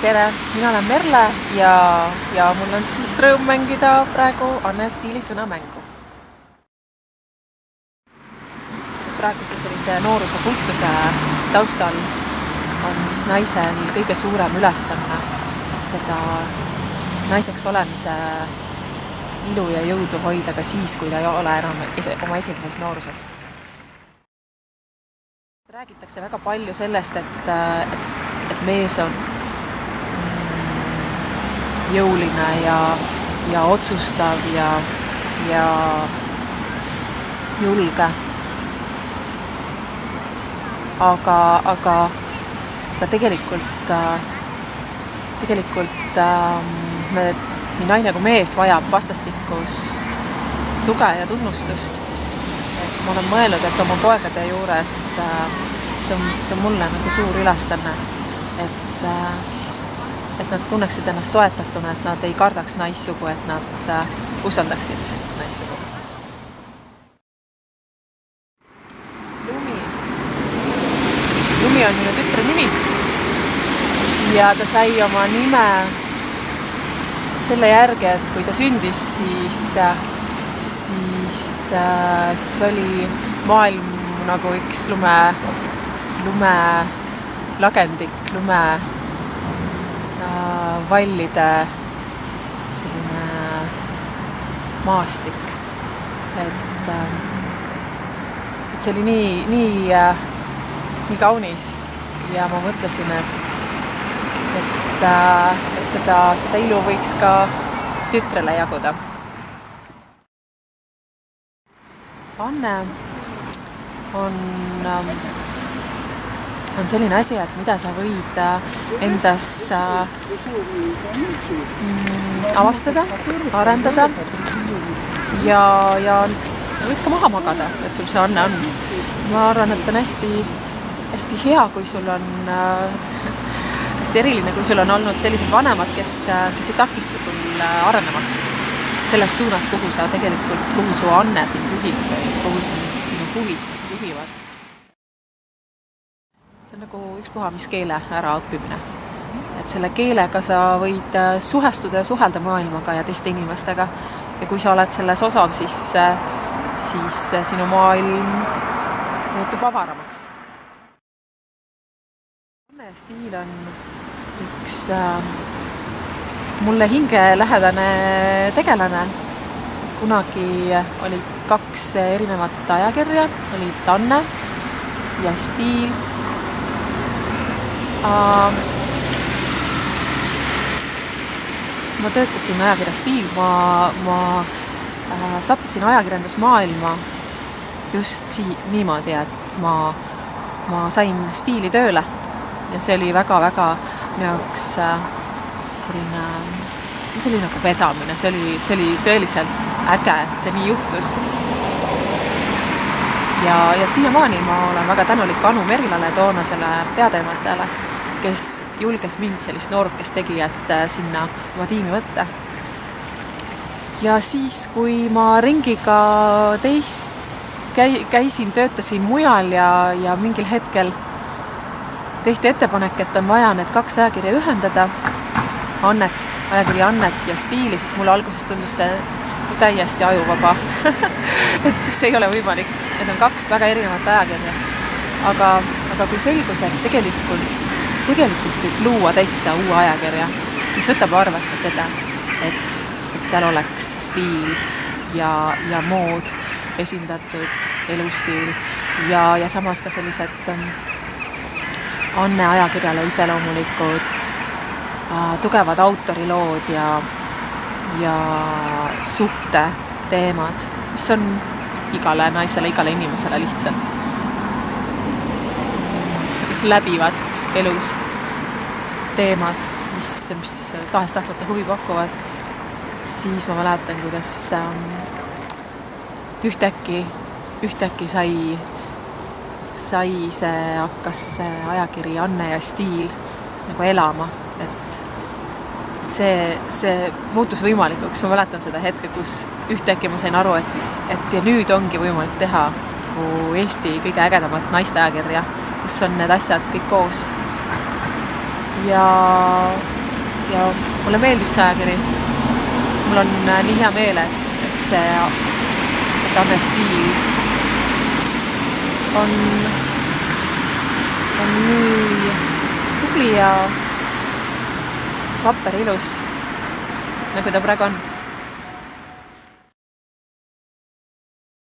Tere, mina olen Merle ja mul on siis rõõm mängida praegu Anne Stiili sõnamängu. Praeguse sellise nooruse kultuse taustal on vist naisel kõige suurem ülesanne seda naiseks olemise ilu ja jõudu hoida ka siis, kui ta ei ole enam oma esimeses nooruses. Räägitakse väga palju sellest, et mees on jõuline ja otsustav ja julge. Aga tegelikult nii naine kui mees vajab vastastikust tuge ja tunnustust. Et ma olen mõelnud, et oma poegade juures see on mulle nagu suur ülesanne, et nad tunneksid ennast toetatuna, et nad ei kardaks naissugu, et nad usaldaksid naissugu. Lumi on minu tütre nimi ja ta sai oma nime selle järgi, et kui ta sündis, siis oli maailm nagu üks lumelagendik, vallide selline maastik. Et see oli nii kaunis ja ma mõtlesin, et seda ilu võiks ka tütrele jaguda. Anne on selline asi, et mida sa võid endas avastada, arendada ja võid ka maha magada, et sul see Anne on. Ma arvan, et on hästi hea, kui sul on hästi eriline, kui sul on olnud sellised vanemad, kes ei takista sul arenemast selles suunas, kuhu su Anne sind juhib, kuhu sinu huvid juhivad. See on nagu ükspuha, mis keele ära õppimine. Et selle keelega sa võid suhestuda ja suhelda maailmaga ja teiste inimestega. Ja kui sa oled selles osav, siis sinu maailm muutub avaramaks. Anne Stiil on üks mulle hingelähedane tegelane. Kunagi olid 2 erinevat ajakirja, olid Anne ja Stiil. Ma töötasin ajakirja Stiil, ma sattusin ajakirjandusmaailma just niimoodi, et ma sain Stiili tööle ja see oli väga-väga minu jaoks selline nagu vedamine, see oli tõeliselt äge, et see nii juhtus. Ja siiamaani ma olen väga tänulik Anu Merilale toonasele peatoimetajale, kes julges mind sellist noorukest tegijat sinna oma tiimi võtta. Ja siis, kui ma ringiga käisin, töötasin mujal ja mingil hetkel tehti ettepanek, et on vaja need 2 ajakirja ühendada, ajakirja Annet ja Stiili, siis mulle alguses tundus see täiesti ajuvaba. Et see ei ole võimalik. Need on 2 väga erinevat ajakirja. Aga kui selgus, et tegelikult võib luua täitsa uue ajakirja, mis võtab arvesse seda, et seal oleks stiil ja mood esindatud, elustiil ja samas ka sellised Anne ajakirjale iseloomulikud tugevad autorilood ja suhte teemad, mis on igale naisele, igale inimesele lihtsalt läbivad elus teemad, mis tahes-tahtmata huvi pakuvad, siis ma mäletan, kuidas ühtäkki hakkas see ajakiri Anne ja Stiil nagu elama, et see muutus võimalikuks. Ma mäletan seda hetke, kus ühtäkki ma sain aru, et ja nüüd ongi võimalik teha kui Eesti kõige ägedamat naisteajakirja, kus on need asjad kõik koos. ja mulle meeldib see ajakiri. Mul on nii hea meel, et Anne stiil on nii tubli ja vapper ilus, nagu ta praegu on.